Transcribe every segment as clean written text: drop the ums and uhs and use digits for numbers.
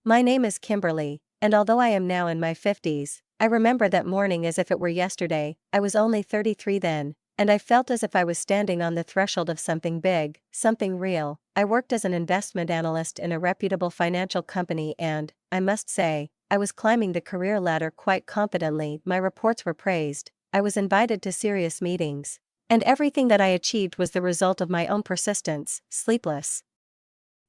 My name is Kimberly, and although I am now in my 50s, I remember that morning as if it were yesterday. I was only 33 then, and I felt as if I was standing on the threshold of something big, something real. I worked as an investment analyst in a reputable financial company and, I must say, I was climbing the career ladder quite confidently. My reports were praised, I was invited to serious meetings, and everything that I achieved was the result of my own persistence, sleepless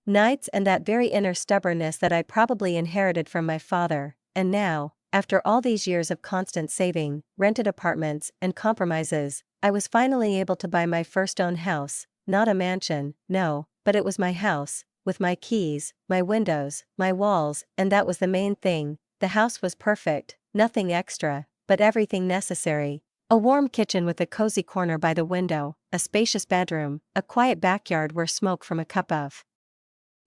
nights, and that very inner stubbornness that I probably inherited from my father. And now, after all these years of constant saving, rented apartments, and compromises, I was finally able to buy my first own house. Not a mansion, no, but it was my house, with my keys, my windows, my walls, and that was the main thing. The house was perfect, nothing extra, but everything necessary. A warm kitchen with a cozy corner by the window, a spacious bedroom, a quiet backyard where smoke from a cup of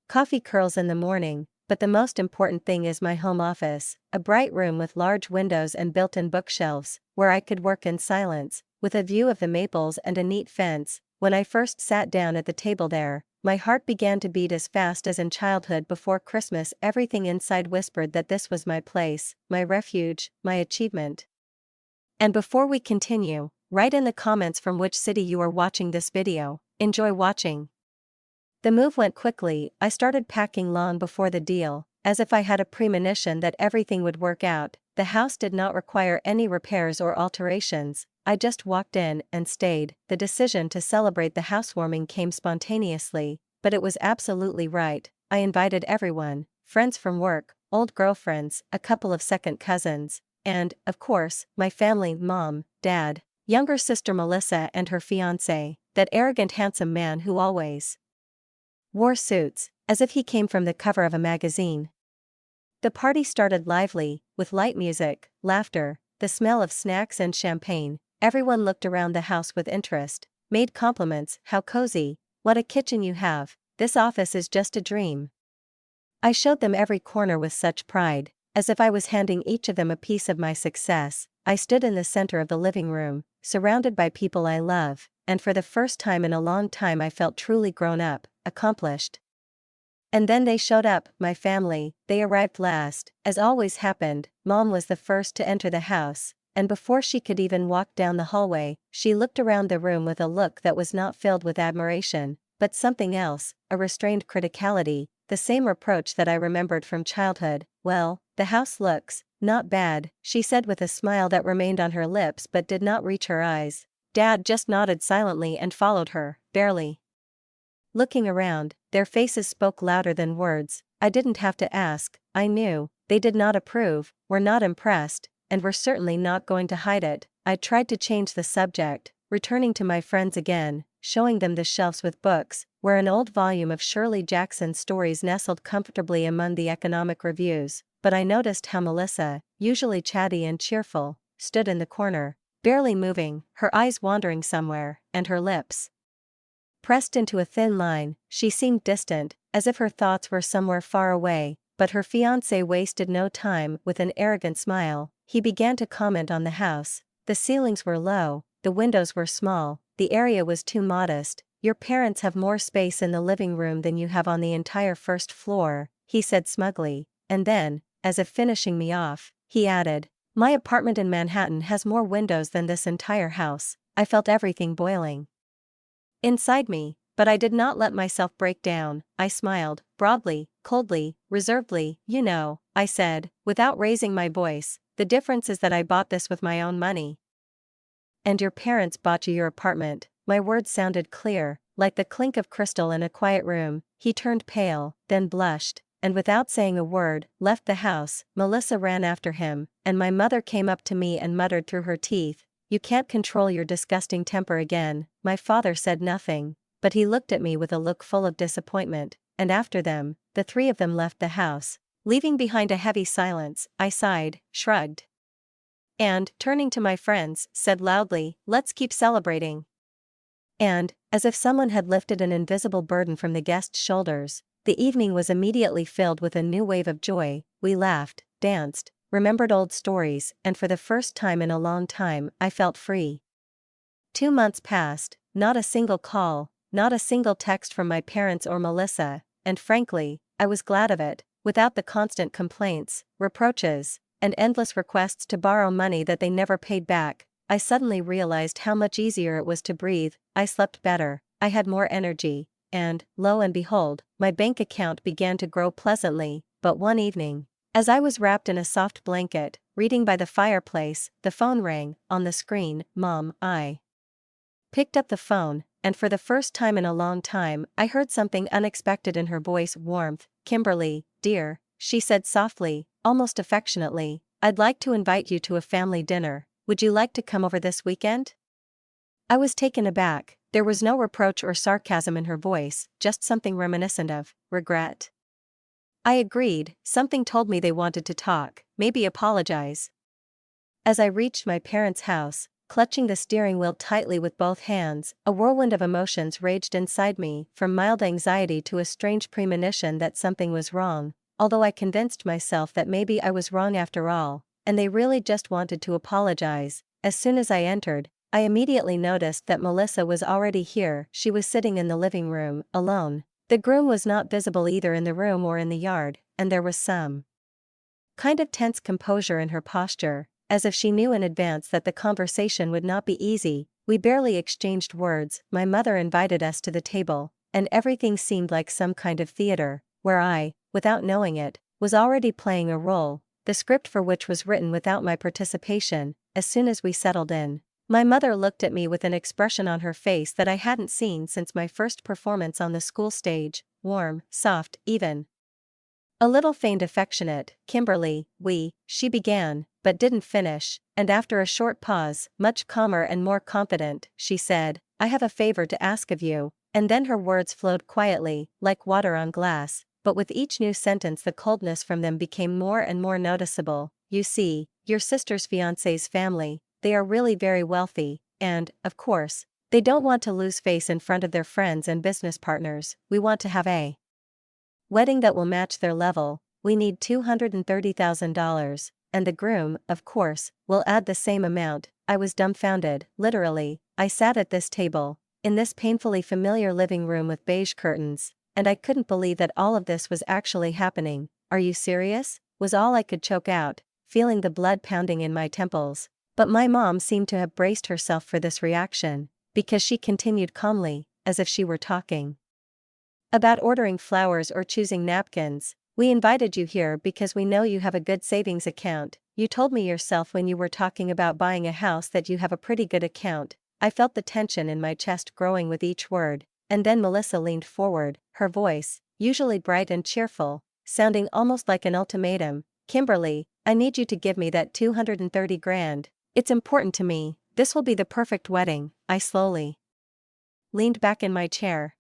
coffee curls in the morning, but the most important thing is my home office, a bright room with large windows and built-in bookshelves, where I could work in silence, with a view of the maples and a neat fence. When I first sat down at the table there, my heart began to beat as fast as in childhood before Christmas. Everything inside whispered that this was my place, my refuge, my achievement. And before we continue, write in the comments from which city you are watching this video. Enjoy watching. The move went quickly. I started packing long before the deal, as if I had a premonition that everything would work out. The house did not require any repairs or alterations. I just walked in and stayed. The decision to celebrate the housewarming came spontaneously, but it was absolutely right. I invited everyone, friends from work, old girlfriends, a couple of second cousins, and, of course, my family, mom, dad, younger sister Melissa and her fiancé, that arrogant handsome man who always wore suits, as if he came from the cover of a magazine. The party started lively, with light music, laughter, the smell of snacks and champagne. Everyone looked around the house with interest, made compliments. How cozy, what a kitchen you have, this office is just a dream. I showed them every corner with such pride, as if I was handing each of them a piece of my success. I stood in the center of the living room, surrounded by people I love, and for the first time in a long time I felt truly grown up, accomplished. And then they showed up, my family. They arrived last. As always happened, Mom was the first to enter the house, and before she could even walk down the hallway, she looked around the room with a look that was not filled with admiration, but something else, a restrained criticality, the same reproach that I remembered from childhood. "Well, the house looks not bad," she said with a smile that remained on her lips but did not reach her eyes. Dad just nodded silently and followed her, barely looking around. Their faces spoke louder than words. I didn't have to ask, I knew. They did not approve, were not impressed, and were certainly not going to hide it. I tried to change the subject, returning to my friends again, showing them the shelves with books, where an old volume of Shirley Jackson's stories nestled comfortably among the economic reviews. But I noticed how Melissa, usually chatty and cheerful, stood in the corner, barely moving, her eyes wandering somewhere, and her lips pressed into a thin line. She seemed distant, as if her thoughts were somewhere far away, but her fiancé wasted no time. With an arrogant smile, he began to comment on the house. The ceilings were low, the windows were small, the area was too modest. "Your parents have more space in the living room than you have on the entire first floor," he said smugly, and then, as if finishing me off, he added, "My apartment in Manhattan has more windows than this entire house." I felt everything boiling inside me, but I did not let myself break down. I smiled, broadly, coldly, reservedly. "You know," I said, without raising my voice, "the difference is that I bought this with my own money. And your parents bought you your apartment." My words sounded clear, like the clink of crystal in a quiet room. He turned pale, then blushed, and without saying a word, left the house. Melissa ran after him, and my mother came up to me and muttered through her teeth, "You can't control your disgusting temper again." My father said nothing, but he looked at me with a look full of disappointment, and after them, the three of them left the house, leaving behind a heavy silence. I sighed, shrugged, and, turning to my friends, said loudly, "Let's keep celebrating." And, as if someone had lifted an invisible burden from the guests' shoulders, the evening was immediately filled with a new wave of joy. We laughed, danced, remembered old stories, and for the first time in a long time, I felt free. 2 months passed, not a single call, not a single text from my parents or Melissa, and frankly, I was glad of it. without the constant complaints, reproaches, and endless requests to borrow money that they never paid back. I suddenly realized how much easier it was to breathe. I slept better, I had more energy, and, lo and behold, my bank account began to grow pleasantly. But one evening, as I was wrapped in a soft blanket, reading by the fireplace, the phone rang. On the screen, Mom. I picked up the phone, and for the first time in a long time, I heard something unexpected in her voice. Warmth. Kimberly, dear, she said softly, almost affectionately, I'd like to invite you to a family dinner. Would you like to come over this weekend? I was taken aback. There was no reproach or sarcasm in her voice, just something reminiscent of regret. I agreed. Something told me they wanted to talk, maybe apologize. As I reached my parents' house, clutching the steering wheel tightly with both hands, a whirlwind of emotions raged inside me, from mild anxiety to a strange premonition that something was wrong, although I convinced myself that maybe I was wrong after all, and they really just wanted to apologize. As soon as I entered, I immediately noticed that Melissa was already here. She was sitting in the living room, alone. The groom was not visible either in the room or in the yard, and there was some kind of tense composure in her posture, as if she knew in advance that the conversation would not be easy. We barely exchanged words. My mother invited us to the table, and everything seemed like some kind of theater, where I, without knowing it, was already playing a role, the script for which was written without my participation. As soon as we settled in, my mother looked at me with an expression on her face that I hadn't seen since my first performance on the school stage, warm, soft, even a little faint affectionate. Kimberly, she began, but didn't finish, and after a short pause, much calmer and more confident, she said, I have a favor to ask of you, and then her words flowed quietly, like water on glass, but with each new sentence the coldness from them became more and more noticeable. You see, your sister's fiancé's family, they are really very wealthy, and, of course, they don't want to lose face in front of their friends and business partners. We want to have a wedding that will match their level. We need $230,000, and the groom, of course, will add the same amount. I was dumbfounded, literally. I sat at this table, in this painfully familiar living room with beige curtains, and I couldn't believe that all of this was actually happening. Are you serious? Was all I could choke out, feeling the blood pounding in my temples. But my mom seemed to have braced herself for this reaction, because she continued calmly, as if she were talking about ordering flowers or choosing napkins. We invited you here because we know you have a good savings account. You told me yourself when you were talking about buying a house that you have a pretty good account. I felt the tension in my chest growing with each word, and then Melissa leaned forward, her voice, usually bright and cheerful, sounding almost like an ultimatum. Kimberly, I need you to give me that 230 grand. It's important to me. This will be the perfect wedding. I slowly leaned back in my chair,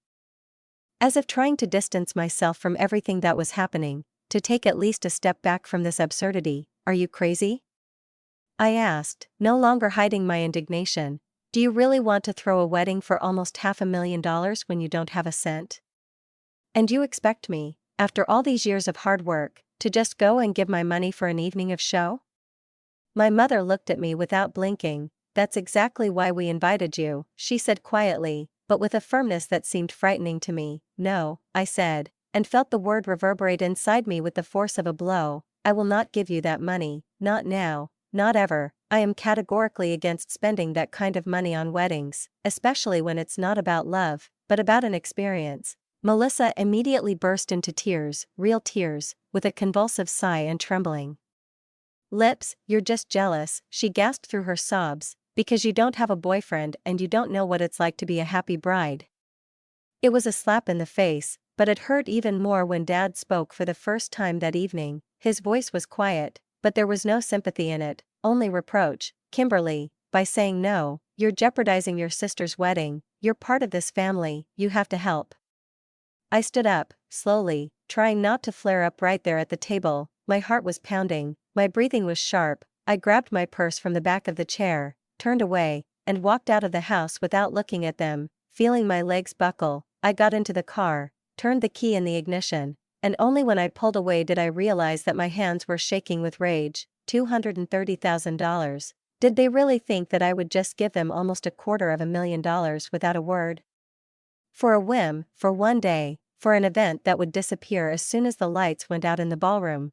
as if trying to distance myself from everything that was happening, to take at least a step back from this absurdity. Are you crazy? I asked, no longer hiding my indignation. Do you really want to throw a wedding for almost $500,000 when you don't have a cent? And you expect me, after all these years of hard work, to just go and give my money for an evening of show? My mother looked at me without blinking. That's exactly why we invited you, she said quietly, but with a firmness that seemed frightening to me. No, I said, and felt the word reverberate inside me with the force of a blow. I will not give you that money, not now, not ever. I am categorically against spending that kind of money on weddings, especially when it's not about love, but about an experience. Melissa immediately burst into tears, real tears, with a convulsive sigh and trembling lips. You're just jealous, she gasped through her sobs, because you don't have a boyfriend and you don't know what it's like to be a happy bride. It was a slap in the face, but it hurt even more when Dad spoke for the first time that evening. His voice was quiet, but there was no sympathy in it, only reproach. Kimberly, by saying no, you're jeopardizing your sister's wedding. You're part of this family, you have to help. I stood up, slowly, trying not to flare up right there at the table. My heart was pounding, my breathing was sharp. I grabbed my purse from the back of the chair, turned away, and walked out of the house without looking at them, feeling my legs buckle. I got into the car, turned the key in the ignition, and only when I pulled away did I realize that my hands were shaking with rage. $230,000. Did they really think that I would just give them almost $250,000 without a word? For a whim, for one day, for an event that would disappear as soon as the lights went out in the ballroom.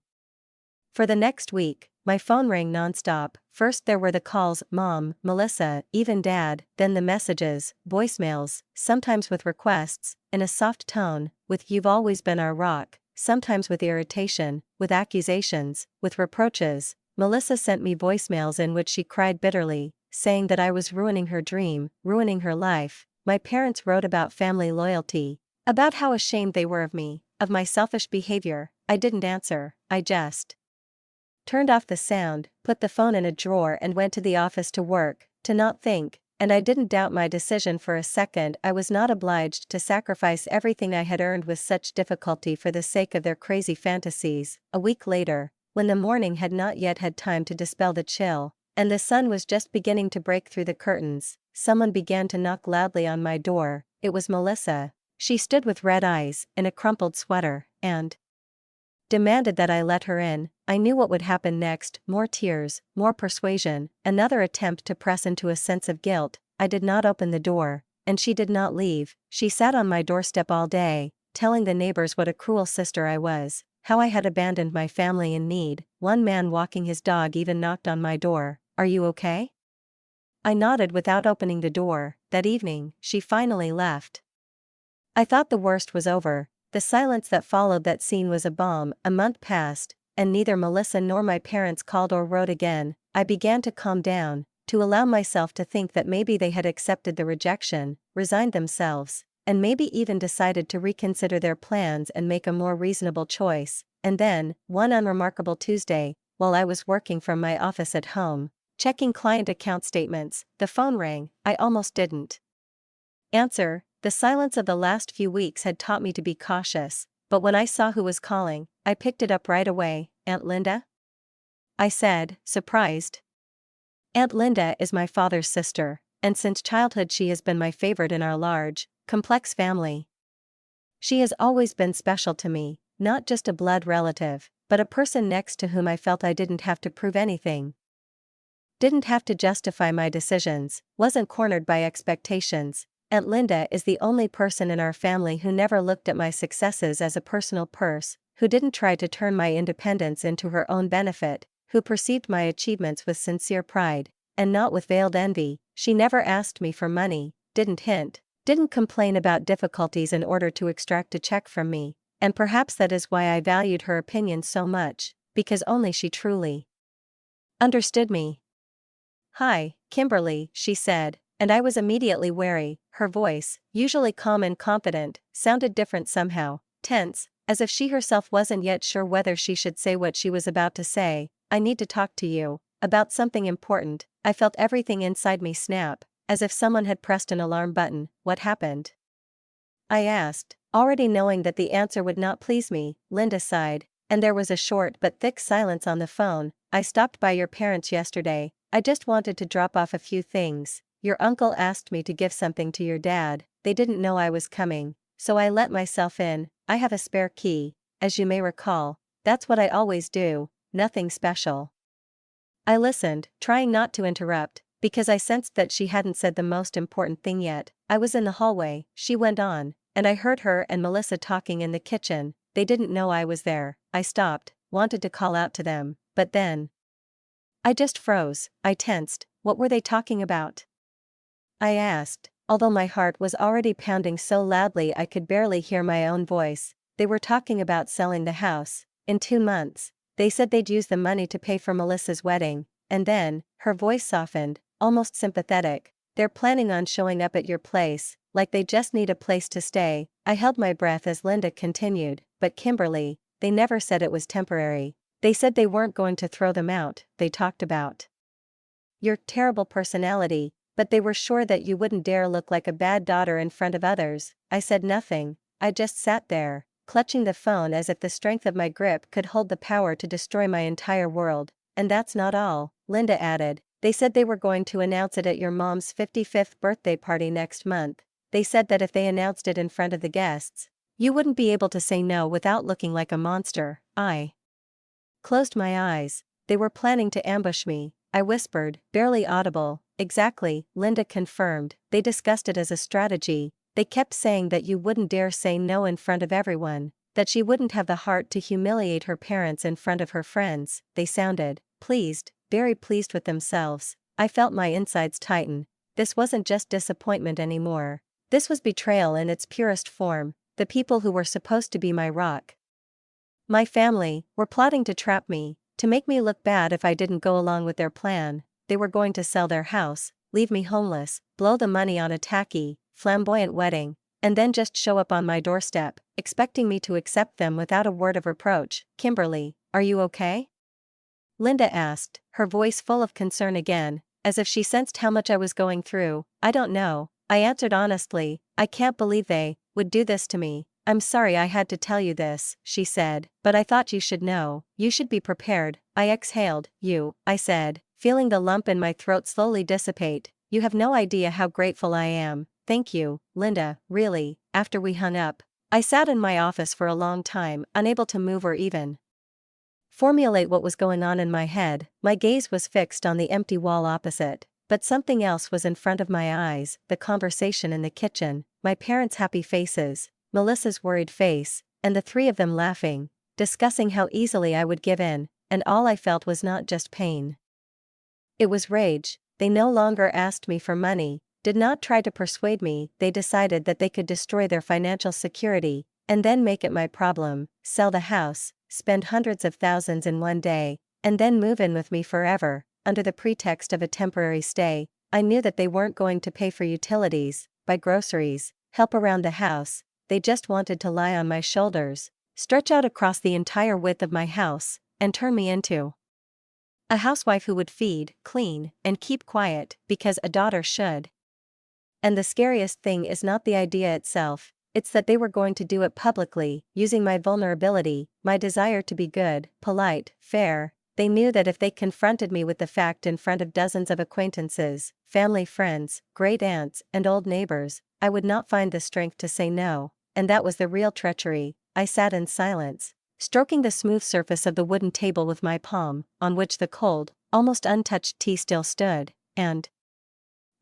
For the next week, my phone rang nonstop. First there were the calls, Mom, Melissa, even Dad, then the messages, voicemails, sometimes with requests, in a soft tone, with "You've always been our rock," sometimes with irritation, with accusations, with reproaches. Melissa sent me voicemails in which she cried bitterly, saying that I was ruining her dream, ruining her life. My parents wrote about family loyalty, about how ashamed they were of me, of my selfish behavior. I didn't answer, I just turned off the sound, put the phone in a drawer and went to the office to work, to not think, and I didn't doubt my decision for a second. I was not obliged to sacrifice everything I had earned with such difficulty for the sake of their crazy fantasies. A week later, when the morning had not yet had time to dispel the chill, and the sun was just beginning to break through the curtains, someone began to knock loudly on my door. It was Melissa. She stood with red eyes, in a crumpled sweater, and demanded that I let her in. I knew what would happen next: more tears, more persuasion, another attempt to press into a sense of guilt. I did not open the door, and she did not leave. She sat on my doorstep all day, telling the neighbors what a cruel sister I was, how I had abandoned my family in need. One man walking his dog even knocked on my door. "Are you okay?" I nodded without opening the door. That evening, she finally left. I thought the worst was over. The silence that followed that scene was a balm. A month passed, and neither Melissa nor my parents called or wrote again. I began to calm down, to allow myself to think that maybe they had accepted the rejection, resigned themselves, and maybe even decided to reconsider their plans and make a more reasonable choice. And then, one unremarkable Tuesday, while I was working from my office at home, checking client account statements, the phone rang. I almost didn't answer. The silence of the last few weeks had taught me to be cautious, but when I saw who was calling, I picked it up right away. "Aunt Linda?" I said, surprised. Aunt Linda is my father's sister, and since childhood she has been my favorite in our large, complex family. She has always been special to me, not just a blood relative, but a person next to whom I felt I didn't have to prove anything. Didn't have to justify my decisions, wasn't cornered by expectations. Aunt Linda is the only person in our family who never looked at my successes as a personal purse, who didn't try to turn my independence into her own benefit, who perceived my achievements with sincere pride, and not with veiled envy. She never asked me for money, didn't hint, didn't complain about difficulties in order to extract a check from me, and perhaps that is why I valued her opinion so much, because only she truly understood me. "Hi, Kimberly," she said, and I was immediately wary. Her voice, usually calm and confident, sounded different somehow, tense, as if she herself wasn't yet sure whether she should say what she was about to say. "I need to talk to you about something important." I felt everything inside me snap, as if someone had pressed an alarm button. "What happened?" I asked, already knowing that the answer would not please me. Linda sighed, and there was a short but thick silence on the phone. "I stopped by your parents yesterday. I just wanted to drop off a few things. Your uncle asked me to give something to your dad. They didn't know I was coming, so I let myself in. I have a spare key, as you may recall. That's what I always do, nothing special." I listened, trying not to interrupt, because I sensed that she hadn't said the most important thing yet. "I was in the hallway," she went on, "and I heard her and Melissa talking in the kitchen. They didn't know I was there. I stopped, wanted to call out to them, but then I just froze." I tensed. "What were they talking about?" I asked, although my heart was already pounding so loudly I could barely hear my own voice. "They were talking about selling the house. In 2 months. They said they'd use the money to pay for Melissa's wedding, and then," her voice softened, almost sympathetic, "they're planning on showing up at your place, like they just need a place to stay." I held my breath as Linda continued, "But Kimberly, they never said it was temporary. They said they weren't going to throw them out. They talked about your terrible personality, but they were sure that you wouldn't dare look like a bad daughter in front of others." I said nothing. I just sat there, clutching the phone as if the strength of my grip could hold the power to destroy my entire world. "And that's not all," Linda added. "They said they were going to announce it at your mom's 55th birthday party next month. They said that if they announced it in front of the guests, you wouldn't be able to say no without looking like a monster." I closed my eyes. "They were planning to ambush me," I whispered, barely audible. "Exactly," Linda confirmed. "They discussed it as a strategy, They kept saying that you wouldn't dare say no in front of everyone, that she wouldn't have the heart to humiliate her parents in front of her friends. They sounded pleased, very pleased with themselves. I felt my insides tighten. This wasn't just disappointment anymore. This was betrayal in its purest form. The people who were supposed to be my rock, my family, were plotting to trap me, to make me look bad if I didn't go along with their plan. They were going to sell their house, leave me homeless, blow the money on a tacky, flamboyant wedding, and then just show up on my doorstep, expecting me to accept them without a word of reproach. Kimberly, are you okay? Linda asked, her voice full of concern again, as if she sensed how much I was going through. I don't know, I answered honestly. I can't believe they would do this to me. I'm sorry I had to tell you this, she said, but I thought you should know. You should be prepared. I exhaled. I said, feeling the lump in my throat slowly dissipate. You have no idea how grateful I am. Thank you, Linda, really. After we hung up, I sat in my office for a long time, unable to move or even formulate what was going on in my head. My gaze was fixed on the empty wall opposite, but something else was in front of my eyes: the conversation in the kitchen, my parents' happy faces, Melissa's worried face, and the three of them laughing, discussing how easily I would give in, and all I felt was not just pain. It was rage. They no longer asked me for money, did not try to persuade me. They decided that they could destroy their financial security, and then make it my problem, sell the house, spend hundreds of thousands in one day, and then move in with me forever, under the pretext of a temporary stay. I knew that they weren't going to pay for utilities, buy groceries, help around the house. They just wanted to lie on my shoulders, stretch out across the entire width of my house, and turn me into a housewife who would feed, clean, and keep quiet, because a daughter should. And the scariest thing is not the idea itself, it's that they were going to do it publicly, using my vulnerability, my desire to be good, polite, fair. They knew that if they confronted me with the fact in front of dozens of acquaintances, family friends, great aunts, and old neighbors, I would not find the strength to say no, and that was the real treachery. I sat in silence, stroking the smooth surface of the wooden table with my palm, on which the cold, almost untouched tea still stood, and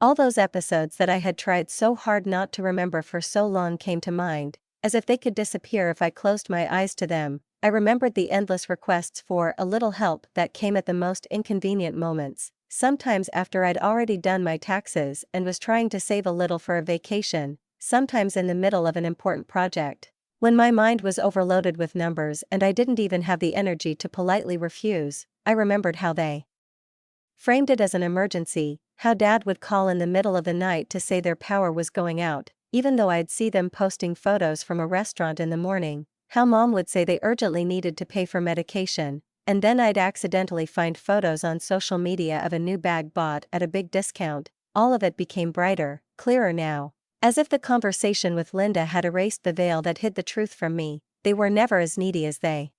all those episodes that I had tried so hard not to remember for so long came to mind, as if they could disappear if I closed my eyes to them. I remembered the endless requests for a little help that came at the most inconvenient moments, sometimes after I'd already done my taxes and was trying to save a little for a vacation, sometimes in the middle of an important project, when my mind was overloaded with numbers and I didn't even have the energy to politely refuse. I remembered how they framed it as an emergency, how Dad would call in the middle of the night to say their power was going out, even though I'd see them posting photos from a restaurant in the morning, how Mom would say they urgently needed to pay for medication, and then I'd accidentally find photos on social media of a new bag bought at a big discount. All of it became brighter, clearer now, as if the conversation with Linda had erased the veil that hid the truth from me. They were never as needy as they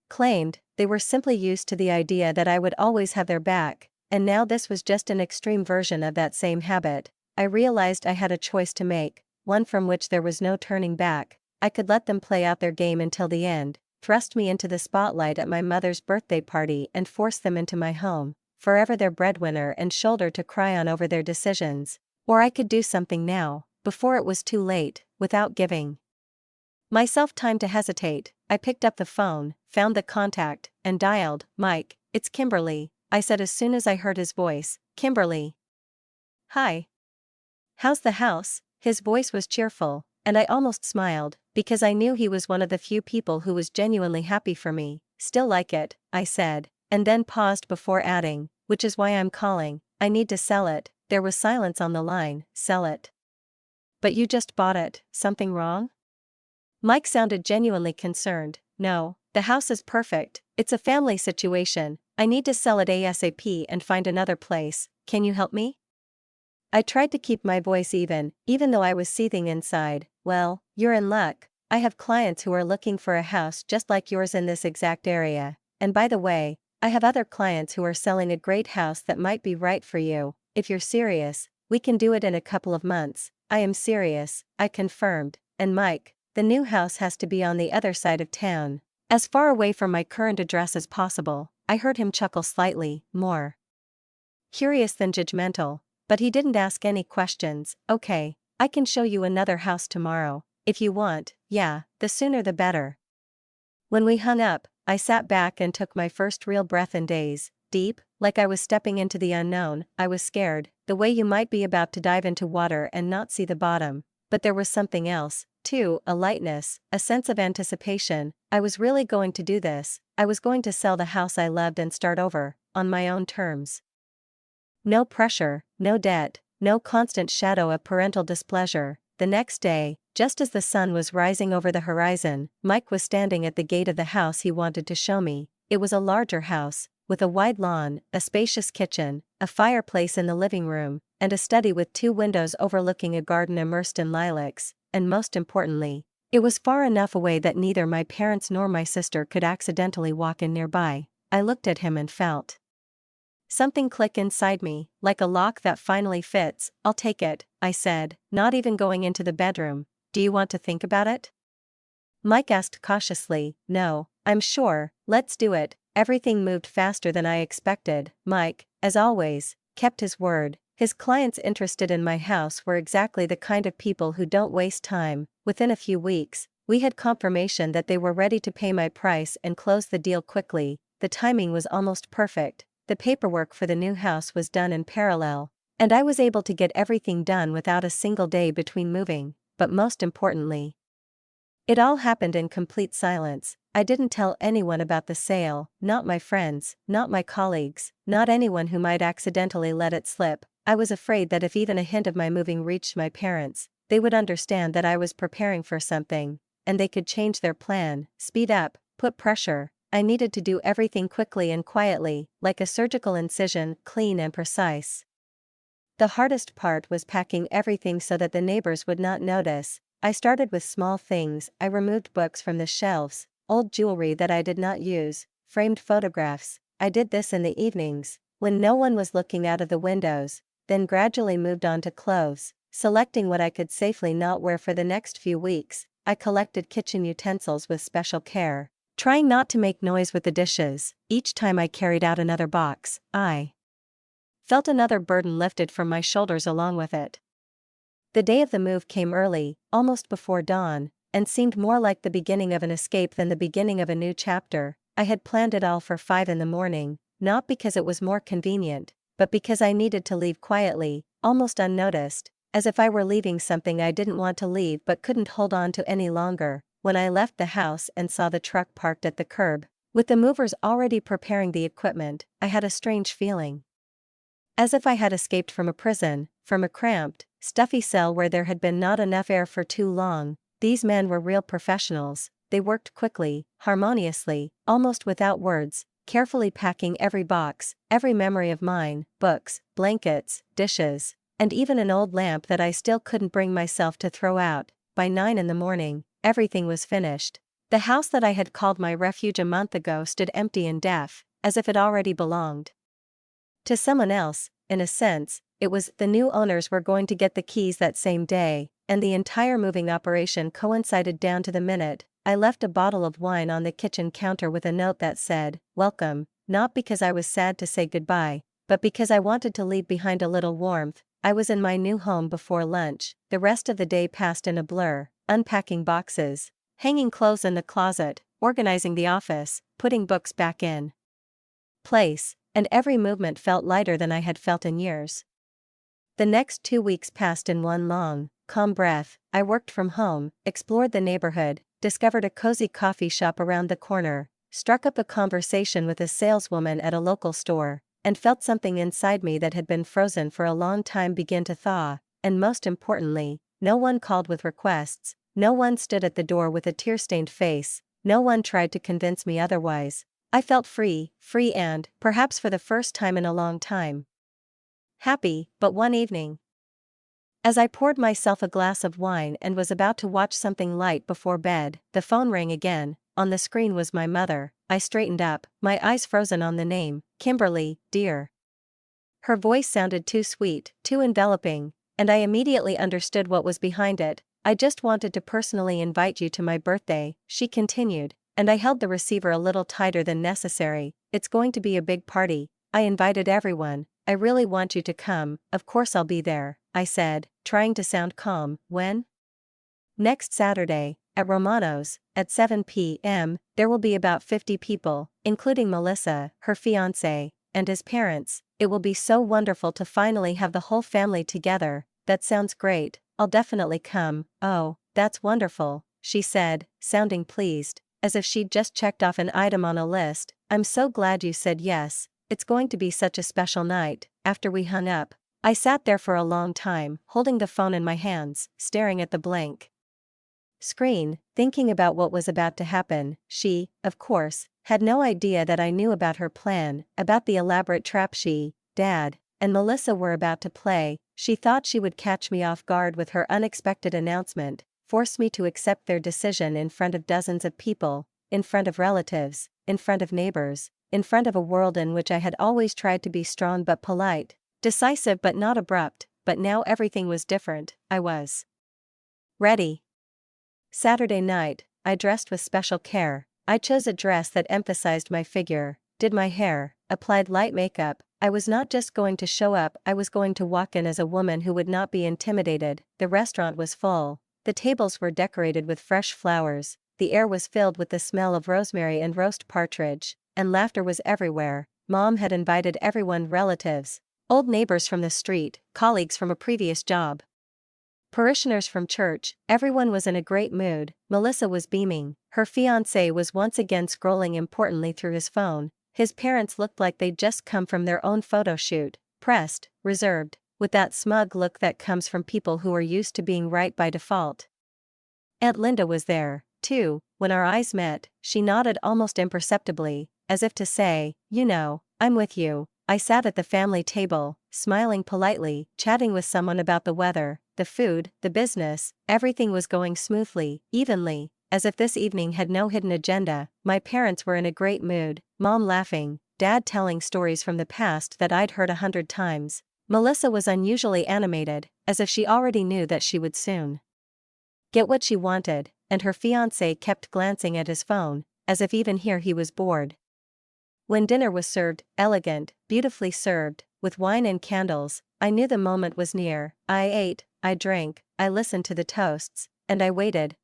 claimed. They were simply used to the idea that I would always have their back, and now this was just an extreme version of that same habit. I realized I had a choice to make, one from which there was no turning back. I could let them play out their game until the end, thrust me into the spotlight at my mother's birthday party and force them into my home, forever their breadwinner and shoulder to cry on over their decisions. Or I could do something now, before it was too late, without giving myself time to hesitate. I picked up the phone, found the contact, and dialed. "Mike, it's Kimberly," I said as soon as I heard his voice. "Kimberly. Hi. How's the house?" His voice was cheerful, and I almost smiled, because I knew he was one of the few people who was genuinely happy for me. "Still like it," I said, and then paused before adding, "which is why I'm calling. I need to sell it." There was silence on the line. "Sell it? But you just bought it. Something wrong?" Mike sounded genuinely concerned. "No, the house is perfect. It's a family situation. I need to sell it ASAP and find another place. Can you help me?" I tried to keep my voice even though I was seething inside. "Well, you're in luck. I have clients who are looking for a house just like yours in this exact area. And by the way, I have other clients who are selling a great house that might be right for you. If you're serious, we can do it in a couple of months." "I am serious," I confirmed. "And Mike, the new house has to be on the other side of town, as far away from my current address as possible." I heard him chuckle slightly, more curious than judgmental, but he didn't ask any questions. "Okay, I can show you another house tomorrow, if you want. Yeah, the sooner the better. When we hung up, I sat back and took my first real breath in days, deep, like I was stepping into the unknown. I was scared, the way you might be about to dive into water and not see the bottom. But there was something else, too, a lightness, a sense of anticipation. I was really going to do this. I was going to sell the house I loved and start over, on my own terms. No pressure, no debt, no constant shadow of parental displeasure. The next day, just as the sun was rising over the horizon, Mike was standing at the gate of the house he wanted to show me. It was a larger house, with a wide lawn, a spacious kitchen, a fireplace in the living room, and a study with 2 windows overlooking a garden immersed in lilacs, and most importantly, it was far enough away that neither my parents nor my sister could accidentally walk in nearby. I looked at him and felt something click inside me, like a lock that finally fits. I'll take it, I said, not even going into the bedroom. Do you want to think about it? Mike asked cautiously. No, I'm sure, let's do it. Everything moved faster than I expected. Mike, as always, kept his word. His clients interested in my house were exactly the kind of people who don't waste time. Within a few weeks, we had confirmation that they were ready to pay my price and close the deal quickly. The timing was almost perfect. The paperwork for the new house was done in parallel, and I was able to get everything done without a single day between moving. But most importantly, it all happened in complete silence. I didn't tell anyone about the sale, not my friends, not my colleagues, not anyone who might accidentally let it slip. I was afraid that if even a hint of my moving reached my parents, they would understand that I was preparing for something, and they could change their plan, speed up, put pressure. I needed to do everything quickly and quietly, like a surgical incision, clean and precise. The hardest part was packing everything so that the neighbors would not notice. I started with small things. I removed books from the shelves, old jewelry that I did not use, framed photographs. I did this in the evenings, when no one was looking out of the windows, then gradually moved on to clothes, selecting what I could safely not wear for the next few weeks. I collected kitchen utensils with special care, trying not to make noise with the dishes. Each time I carried out another box, I felt another burden lifted from my shoulders along with it. The day of the move came early, almost before dawn, and seemed more like the beginning of an escape than the beginning of a new chapter. I had planned it all for 5 in the morning, not because it was more convenient, but because I needed to leave quietly, almost unnoticed, as if I were leaving something I didn't want to leave but couldn't hold on to any longer. When I left the house and saw the truck parked at the curb, with the movers already preparing the equipment, I had a strange feeling. As if I had escaped from a prison, from a cramped, stuffy cell where there had been not enough air for too long. These men were real professionals. They worked quickly, harmoniously, almost without words, carefully packing every box, every memory of mine, books, blankets, dishes, and even an old lamp that I still couldn't bring myself to throw out. By 9 in the morning, everything was finished. The house that I had called my refuge a month ago stood empty and deaf, as if it already belonged to someone else. In a sense, it was. The new owners were going to get the keys that same day, and the entire moving operation coincided down to the minute. I left a bottle of wine on the kitchen counter with a note that said, "Welcome," not because I was sad to say goodbye, but because I wanted to leave behind a little warmth. I was in my new home before lunch. The rest of the day passed in a blur, unpacking boxes, hanging clothes in the closet, organizing the office, putting books back in place, and every movement felt lighter than I had felt in years. The next 2 weeks passed in one long, calm breath. I worked from home, explored the neighborhood, discovered a cozy coffee shop around the corner, struck up a conversation with a saleswoman at a local store, and felt something inside me that had been frozen for a long time begin to thaw. And most importantly, no one called with requests, no one stood at the door with a tear-stained face, no one tried to convince me otherwise. I felt free and, perhaps for the first time in a long time, happy. But one evening, as I poured myself a glass of wine and was about to watch something light before bed, the phone rang again. On the screen was my mother. I straightened up, my eyes frozen on the name, "Kimberly, dear." Her voice sounded too sweet, too enveloping, and I immediately understood what was behind it. "I just wanted to personally invite you to my birthday," she continued, and I held the receiver a little tighter than necessary. "It's going to be a big party. I invited everyone. I really want you to come. Of course I'll be there." I said, trying to sound calm. When? Next Saturday, at Romano's, at 7 p.m., there will be about 50 people, including Melissa, her fiancé, and his parents. It will be so wonderful to finally have the whole family together. That sounds great, I'll definitely come. Oh, that's wonderful, she said, sounding pleased, as if she'd just checked off an item on a list. I'm so glad you said yes, it's going to be such a special night. After we hung up, I sat there for a long time, holding the phone in my hands, staring at the blank screen, thinking about what was about to happen. She, of course, had no idea that I knew about her plan, about the elaborate trap she, Dad, and Melissa were about to play. She thought she would catch me off guard with her unexpected announcement, force me to accept their decision in front of dozens of people, in front of relatives, in front of neighbors, in front of a world in which I had always tried to be strong but polite, decisive but not abrupt. But now everything was different. I was ready. Saturday night, I dressed with special care. I chose a dress that emphasized my figure, did my hair, applied light makeup. I was not just going to show up, I was going to walk in as a woman who would not be intimidated. The restaurant was full. The tables were decorated with fresh flowers, the air was filled with the smell of rosemary and roast partridge, and laughter was everywhere. Mom had invited everyone, relatives, old neighbors from the street, colleagues from a previous job, parishioners from church. Everyone was in a great mood. Melissa was beaming. Her fiancé was once again scrolling importantly through his phone. His parents looked like they'd just come from their own photo shoot, pressed, reserved, with that smug look that comes from people who are used to being right by default. Aunt Linda was there, too. When our eyes met, she nodded almost imperceptibly, as if to say, you know, I'm with you. I sat at the family table, smiling politely, chatting with someone about the weather, the food, the business. Everything was going smoothly, evenly, as if this evening had no hidden agenda. My parents were in a great mood, Mom laughing, Dad telling stories from the past that I'd heard 100 times. Melissa was unusually animated, as if she already knew that she would soon get what she wanted, and her fiancé kept glancing at his phone, as if even here he was bored. When dinner was served, elegant, beautifully served, with wine and candles, I knew the moment was near. I ate, I drank, I listened to the toasts, and I waited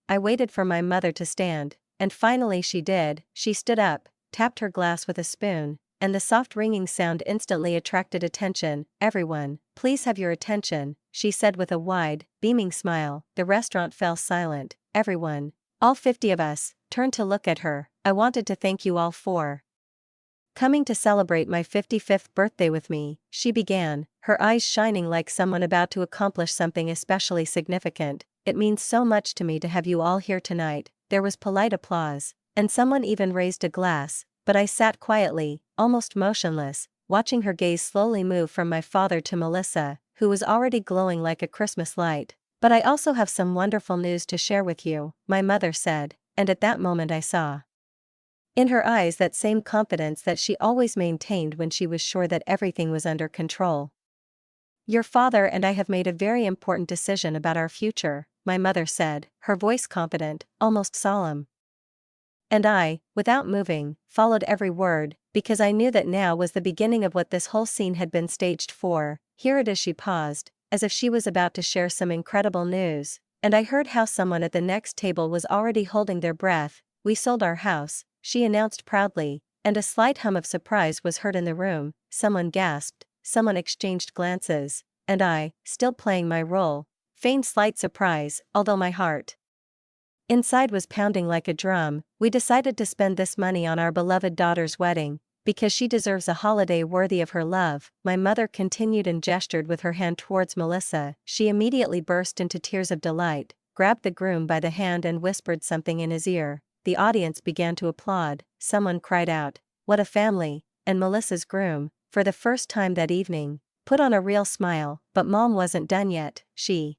for my mother to stand, and finally she did. She stood up, tapped her glass with a spoon, and the soft ringing sound instantly attracted attention. Everyone, please have your attention, she said with a wide, beaming smile. The restaurant fell silent. Everyone, all 50 of us, turned to look at her. I wanted to thank you all for coming to celebrate my 55th birthday with me, she began, her eyes shining like someone about to accomplish something especially significant. It means so much to me to have you all here tonight. There was polite applause, and someone even raised a glass, but I sat quietly, almost motionless, watching her gaze slowly move from my father to Melissa, who was already glowing like a Christmas light. But I also have some wonderful news to share with you, my mother said, and at that moment I saw in her eyes that same confidence that she always maintained when she was sure that everything was under control. Your father and I have made a very important decision about our future, my mother said, her voice confident, almost solemn. And I, without moving, followed every word, because I knew that now was the beginning of what this whole scene had been staged for. Here it is. She paused, as if she was about to share some incredible news, and I heard how someone at the next table was already holding their breath. We sold our house, she announced proudly, and a slight hum of surprise was heard in the room. Someone gasped, someone exchanged glances, and I, still playing my role, feigned slight surprise, although my heart inside was pounding like a drum. We decided to spend this money on our beloved daughter's wedding, because she deserves a holiday worthy of her love, my mother continued and gestured with her hand towards Melissa. She immediately burst into tears of delight, grabbed the groom by the hand and whispered something in his ear. The audience began to applaud. Someone cried out, "What a family!" And Melissa's groom, for the first time that evening, put on a real smile. But Mom wasn't done yet. She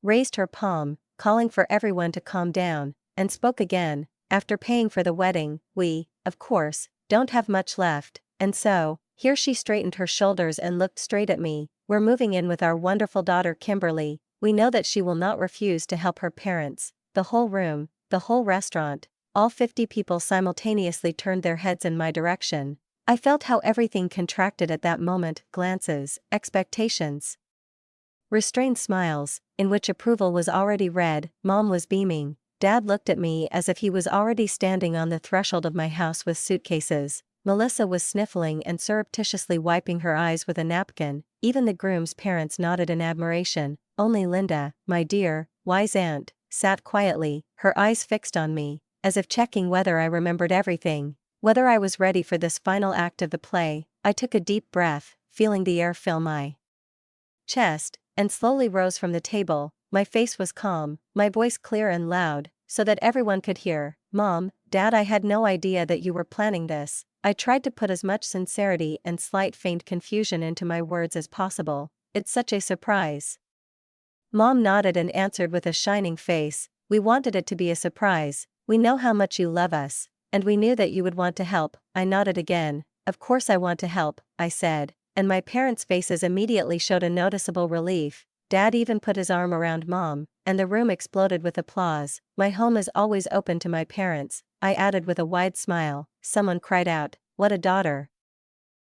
raised her palm, calling for everyone to calm down, and spoke again. After paying for the wedding, we, of course, don't have much left, and so, here she straightened her shoulders and looked straight at me, we're moving in with our wonderful daughter Kimberly. We know that she will not refuse to help her parents. The whole room, the whole restaurant, all 50 people simultaneously turned their heads in my direction. I felt how everything contracted at that moment, glances, expectations, Restrained smiles, in which approval was already read. Mom was beaming. Dad looked at me as if he was already standing on the threshold of my house with suitcases. Melissa was sniffling and surreptitiously wiping her eyes with a napkin. Even the groom's parents nodded in admiration. Only Linda, my dear, wise aunt, sat quietly, her eyes fixed on me, as if checking whether I remembered everything, whether I was ready for this final act of the play. I took a deep breath, feeling the air fill my chest, and slowly rose from the table. My face was calm, my voice clear and loud, so that everyone could hear. Mom, Dad, I had no idea that you were planning this. I tried to put as much sincerity and slight feigned confusion into my words as possible. It's such a surprise. Mom nodded and answered with a shining face, we wanted it to be a surprise. We know how much you love us, and we knew that you would want to help. I nodded again. Of course I want to help, I said, and my parents' faces immediately showed a noticeable relief. Dad even put his arm around Mom, and the room exploded with applause. My home is always open to my parents, I added with a wide smile. Someone cried out, what a daughter.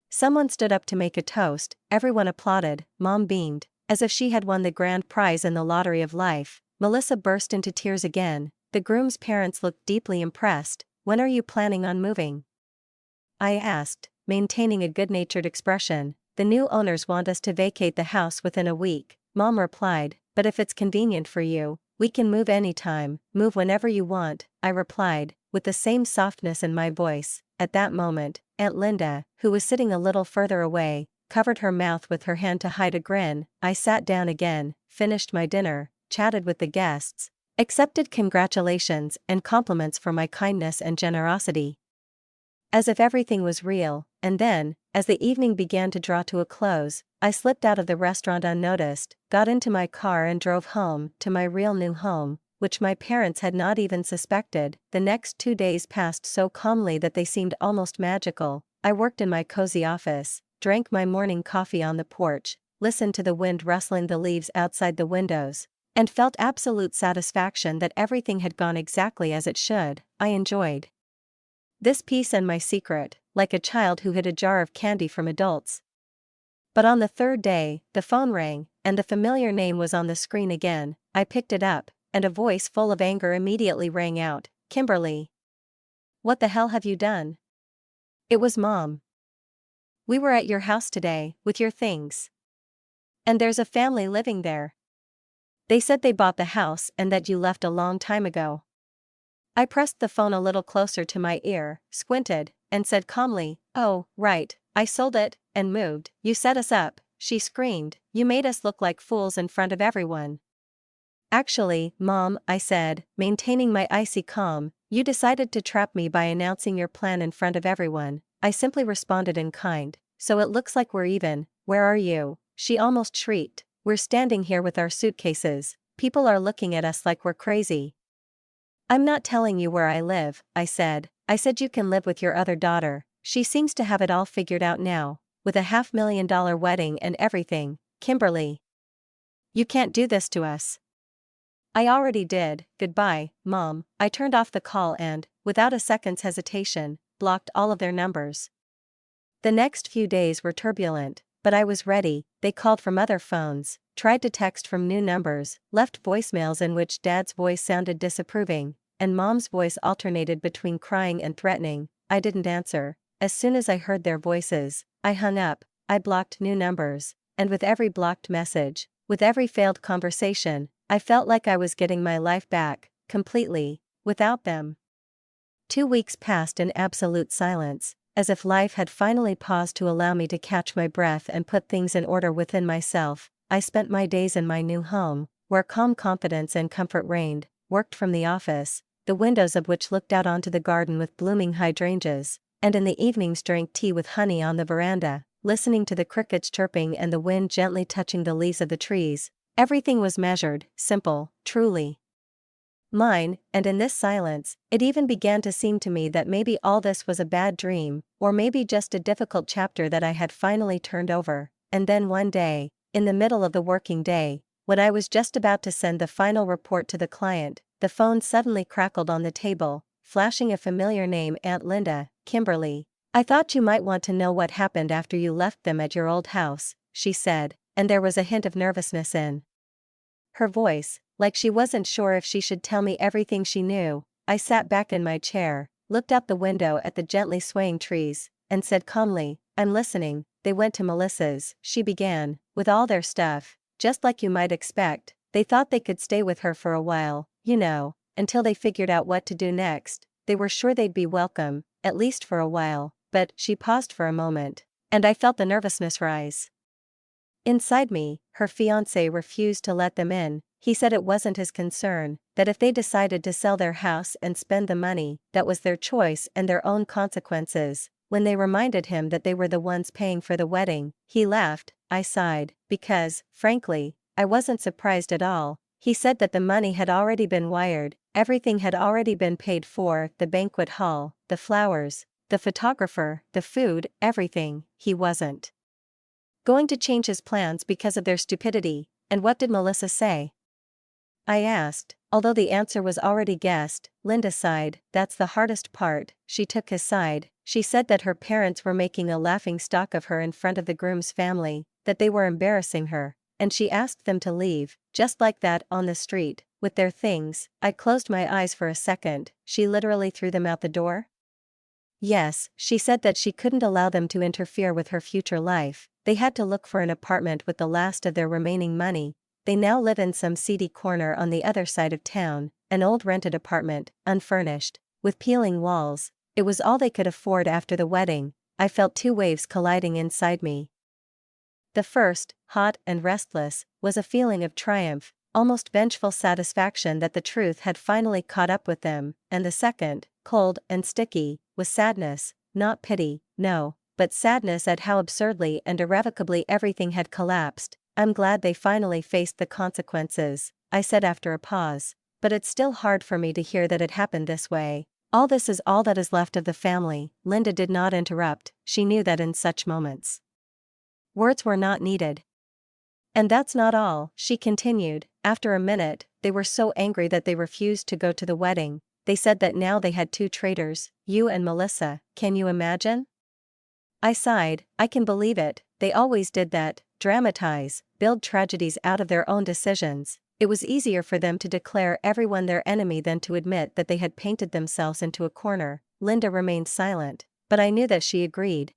Someone stood up to make a toast. Everyone applauded. Mom beamed, as if she had won the grand prize in the lottery of life. Melissa burst into tears again. The groom's parents looked deeply impressed. When are you planning on moving? I asked, maintaining a good-natured expression. The new owners want us to vacate the house within a week, Mom replied, but if it's convenient for you, we can move anytime. Move whenever you want, I replied, with the same softness in my voice. At that moment, Aunt Linda, who was sitting a little further away, covered her mouth with her hand to hide a grin. I sat down again, finished my dinner, chatted with the guests, accepted congratulations and compliments for my kindness and generosity, as if everything was real. And then, as the evening began to draw to a close, I slipped out of the restaurant unnoticed, got into my car and drove home to my real new home, which my parents had not even suspected. The next 2 days passed so calmly that they seemed almost magical. I worked in my cozy office, drank my morning coffee on the porch, listened to the wind rustling the leaves outside the windows, and felt absolute satisfaction that everything had gone exactly as it should. I enjoyed this peace and my secret, like a child who hid a jar of candy from adults. But on the third day, the phone rang, and the familiar name was on the screen again. I picked it up, and a voice full of anger immediately rang out, Kimberly. What the hell have you done? It was Mom. We were at your house today, with your things. And there's a family living there. They said they bought the house and that you left a long time ago. I pressed the phone a little closer to my ear, squinted, and said calmly, oh, right, I sold it, and moved. You set us up, she screamed, you made us look like fools in front of everyone. Actually, Mom, I said, maintaining my icy calm, you decided to trap me by announcing your plan in front of everyone. I simply responded in kind, so it looks like we're even. Where are you? She almost shrieked. We're standing here with our suitcases. People are looking at us like we're crazy. I'm not telling you where I live, I said. I said you can live with your other daughter. She seems to have it all figured out now, with a $500,000 wedding and everything. Kimberly, you can't do this to us. I already did. Goodbye, Mom. I turned off the call and, without a second's hesitation, blocked all of their numbers. The next few days were turbulent, but I was ready. They called from other phones, tried to text from new numbers, left voicemails in which Dad's voice sounded disapproving, and Mom's voice alternated between crying and threatening. I didn't answer. As soon as I heard their voices, I hung up. I blocked new numbers, and with every blocked message, with every failed conversation, I felt like I was getting my life back, completely, without them. 2 weeks passed in absolute silence, as if life had finally paused to allow me to catch my breath and put things in order within myself. I spent my days in my new home, where calm confidence and comfort reigned, worked from the office, the windows of which looked out onto the garden with blooming hydrangeas, and in the evenings drank tea with honey on the veranda, listening to the crickets chirping and the wind gently touching the leaves of the trees. Everything was measured, simple, truly mine, and in this silence, it even began to seem to me that maybe all this was a bad dream, or maybe just a difficult chapter that I had finally turned over. And then one day, in the middle of the working day, when I was just about to send the final report to the client, the phone suddenly crackled on the table, flashing a familiar name, Aunt Linda. Kimberly, I thought you might want to know what happened after you left them at your old house, she said. and there was a hint of nervousness in her voice, like she wasn't sure if she should tell me everything she knew. I sat back in my chair, looked out the window at the gently swaying trees, and said calmly, "I'm listening." "They went to Melissa's," she began, "with all their stuff, just like you might expect. They thought they could stay with her for a while, you know, until they figured out what to do next. They were sure they'd be welcome, at least for a while." But she paused for a moment, and I felt the nervousness rise inside me. Her fiancé refused to let them in. He said it wasn't his concern, that if they decided to sell their house and spend the money, that was their choice and their own consequences. When they reminded him that they were the ones paying for the wedding, he laughed. I sighed, because, frankly, I wasn't surprised at all. He said that the money had already been wired, everything had already been paid for, the banquet hall, the flowers, the photographer, the food, everything. He wasn't going to change his plans because of their stupidity. And what did Melissa say? I asked, although the answer was already guessed. Linda sighed. "That's the hardest part." She took his side. She said that her parents were making a laughing stock of her in front of the groom's family, that they were embarrassing her, and she asked them to leave, just like that, on the street, with their things. I closed my eyes for a second. She literally threw them out the door? Yes, she said that she couldn't allow them to interfere with her future life. They had to look for an apartment with the last of their remaining money. They now live in some seedy corner on the other side of town, an old rented apartment, unfurnished, with peeling walls. It was all they could afford after the wedding. I felt two waves colliding inside me. The first, hot and restless, was a feeling of triumph, almost vengeful satisfaction that the truth had finally caught up with them, and the second, cold and sticky, was sadness, not pity, no, but sadness at how absurdly and irrevocably everything had collapsed. "I'm glad they finally faced the consequences," I said after a pause, "but it's still hard for me to hear that it happened this way." "All this is all that is left of the family." Linda did not interrupt. She knew that in such moments words were not needed. "And that's not all," she continued. "After a minute, they were so angry that they refused to go to the wedding. They said that now they had two traitors, you and Melissa. Can you imagine?" I sighed. I can believe it. They always did that, dramatize, build tragedies out of their own decisions. It was easier for them to declare everyone their enemy than to admit that they had painted themselves into a corner. Linda remained silent, but I knew that she agreed.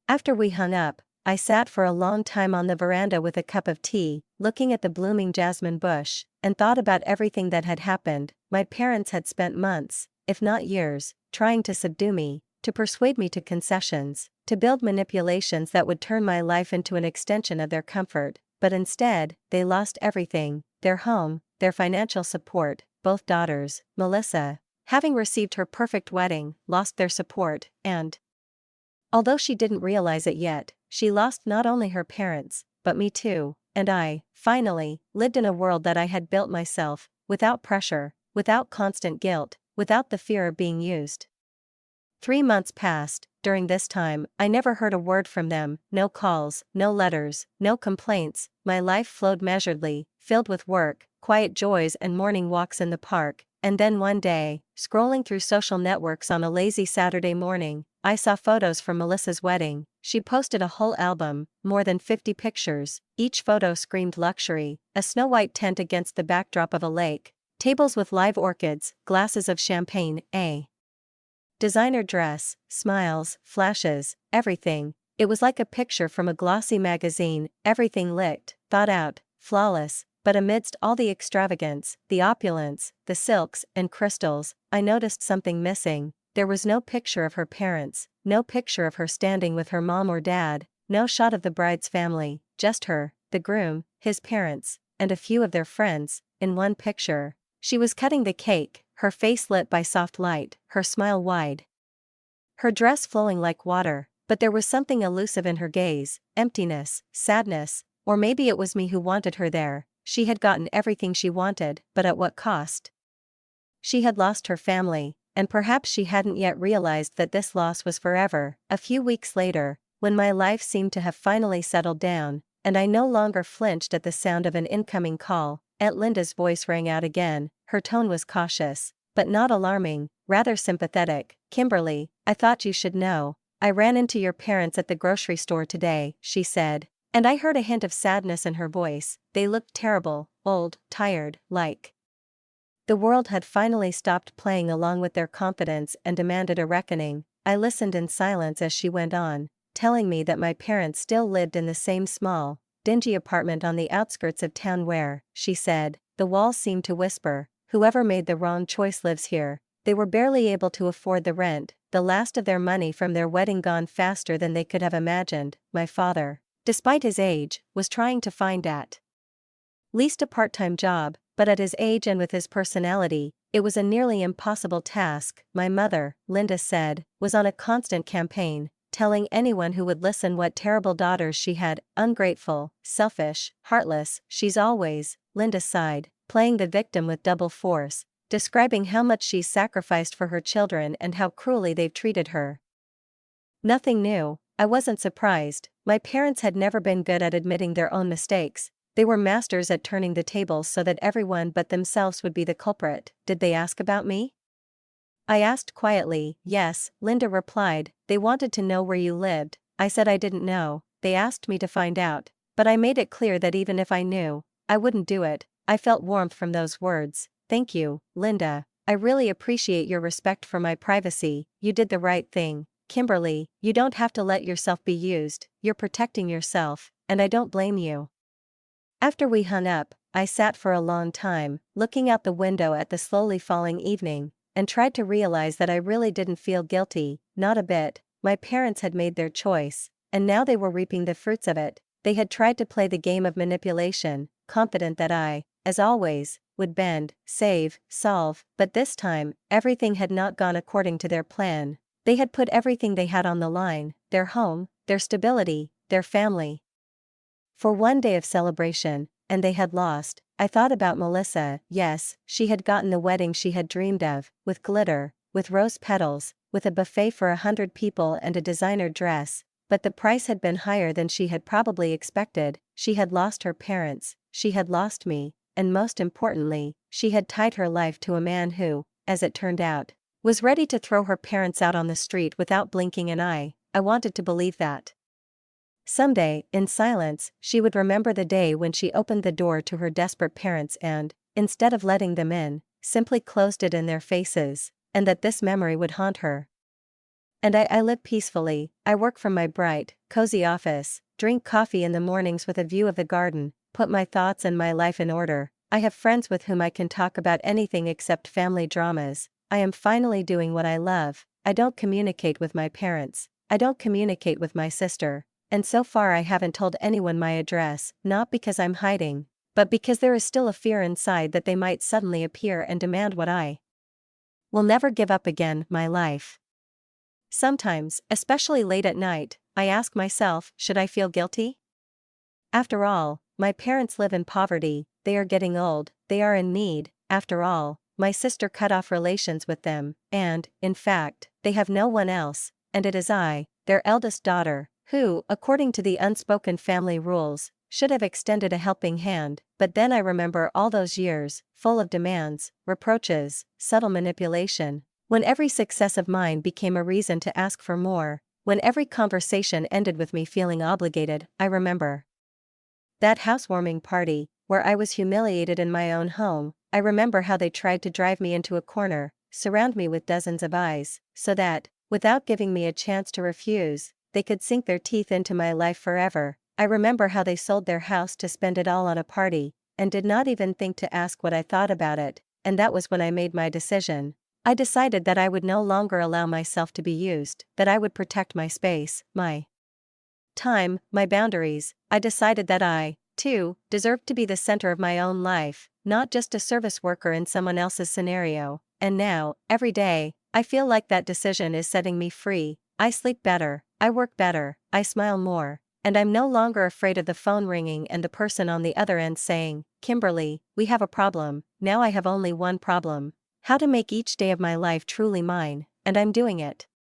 After we hung up, I sat for a long time on the veranda with a cup of tea, looking at the blooming jasmine bush, and thought about everything that had happened. My parents had spent months, if not years, trying to subdue me, to persuade me to concessions, to build manipulations that would turn my life into an extension of their comfort, but instead, they lost everything: their home, their financial support. Both daughters, Melissa, having received her perfect wedding, lost their support, and, although she didn't realize it yet, she lost not only her parents, but me too. And I, finally, lived in a world that I had built myself, without pressure, without constant guilt, without the fear of being used. 3 months passed. During this time, I never heard a word from them, no calls, no letters, no complaints. My life flowed measuredly, filled with work, quiet joys and morning walks in the park. And then one day, scrolling through social networks on a lazy Saturday morning, I saw photos from Melissa's wedding. She posted a whole album, more than 50 pictures. Each photo screamed luxury: a snow-white tent against the backdrop of a lake, tables with live orchids, glasses of champagne, a designer dress, smiles, flashes, everything. It was like a picture from a glossy magazine, everything lit, thought out, flawless. But amidst all the extravagance, the opulence, the silks and crystals, I noticed something missing. There was no picture of her parents, no picture of her standing with her mom or dad, no shot of the bride's family, just her, the groom, his parents, and a few of their friends, in one picture. She was cutting the cake, her face lit by soft light, her smile wide, her dress flowing like water, but there was something elusive in her gaze, emptiness, sadness, or maybe it was me who wanted her there. She had gotten everything she wanted, but at what cost? She had lost her family, and perhaps she hadn't yet realized that this loss was forever. A few weeks later, when my life seemed to have finally settled down, and I no longer flinched at the sound of an incoming call, Aunt Linda's voice rang out again. Her tone was cautious, but not alarming, rather sympathetic. "Kimberly, I thought you should know. I ran into your parents at the grocery store today," she said. And I heard a hint of sadness in her voice. They looked terrible, old, tired, like the world had finally stopped playing along with their confidence and demanded a reckoning. I listened in silence as she went on, telling me that my parents still lived in the same small, dingy apartment on the outskirts of town where, she said, the walls seemed to whisper, whoever made the wrong choice lives here. They were barely able to afford the rent, the last of their money from their wedding gone faster than they could have imagined. My father, despite his age, was trying to find at least a part-time job, but at his age and with his personality, it was a nearly impossible task. My mother, Linda said, was on a constant campaign, telling anyone who would listen what terrible daughters she had, ungrateful, selfish, heartless. She's always, Linda sighed, playing the victim with double force, describing how much she's sacrificed for her children and how cruelly they've treated her. Nothing new. I wasn't surprised. My parents had never been good at admitting their own mistakes. They were masters at turning the tables so that everyone but themselves would be the culprit. Did they ask about me? I asked quietly. Yes, Linda replied. They wanted to know where you lived. I said I didn't know. They asked me to find out. But I made it clear that even if I knew, I wouldn't do it. I felt warmth from those words. Thank you, Linda. I really appreciate your respect for my privacy. You did the right thing. Kimberly, you don't have to let yourself be used. You're protecting yourself, and I don't blame you. After we hung up, I sat for a long time, looking out the window at the slowly falling evening, and tried to realize that I really didn't feel guilty, not a bit. My parents had made their choice, and now they were reaping the fruits of it. They had tried to play the game of manipulation, confident that I, as always, would bend, save, solve, but this time, everything had not gone according to their plan. They had put everything they had on the line, their home, their stability, their family, for one day of celebration, and they had lost. I thought about Melissa. Yes, she had gotten the wedding she had dreamed of, with glitter, with rose petals, with a buffet for 100 people and a designer dress, but the price had been higher than she had probably expected. She had lost her parents, she had lost me, and most importantly, she had tied her life to a man who, as it turned out, was ready to throw her parents out on the street without blinking an eye. I wanted to believe that someday, in silence, she would remember the day when she opened the door to her desperate parents and, instead of letting them in, simply closed it in their faces, and that this memory would haunt her. And I live peacefully. I work from my bright, cozy office, drink coffee in the mornings with a view of the garden, put my thoughts and my life in order. I have friends with whom I can talk about anything except family dramas. I am finally doing what I love. I don't communicate with my parents. I don't communicate with my sister. And so far I haven't told anyone my address, not because I'm hiding, but because there is still a fear inside that they might suddenly appear and demand what I will never give up again, my life. Sometimes, especially late at night, I ask myself, should I feel guilty? After all, my parents live in poverty, they are getting old, they are in need. After all, my sister cut off relations with them, and, in fact, they have no one else, and it is I, their eldest daughter, who, according to the unspoken family rules, should have extended a helping hand. But then I remember all those years, full of demands, reproaches, subtle manipulation, when every success of mine became a reason to ask for more, when every conversation ended with me feeling obligated. I remember that housewarming party, where I was humiliated in my own home. I remember how they tried to drive me into a corner, surround me with dozens of eyes, so that, without giving me a chance to refuse, they could sink their teeth into my life forever. I remember how they sold their house to spend it all on a party, and did not even think to ask what I thought about it, and that was when I made my decision. I decided that I would no longer allow myself to be used, that I would protect my space, my time, my boundaries. I decided that I, too, deserved to be the center of my own life, not just a service worker in someone else's scenario. And now, every day, I feel like that decision is setting me free. I sleep better, I work better, I smile more, and I'm no longer afraid of the phone ringing and the person on the other end saying, "Kimberly, we have a problem." Now I have only one problem: how to make each day of my life truly mine, and I'm doing it.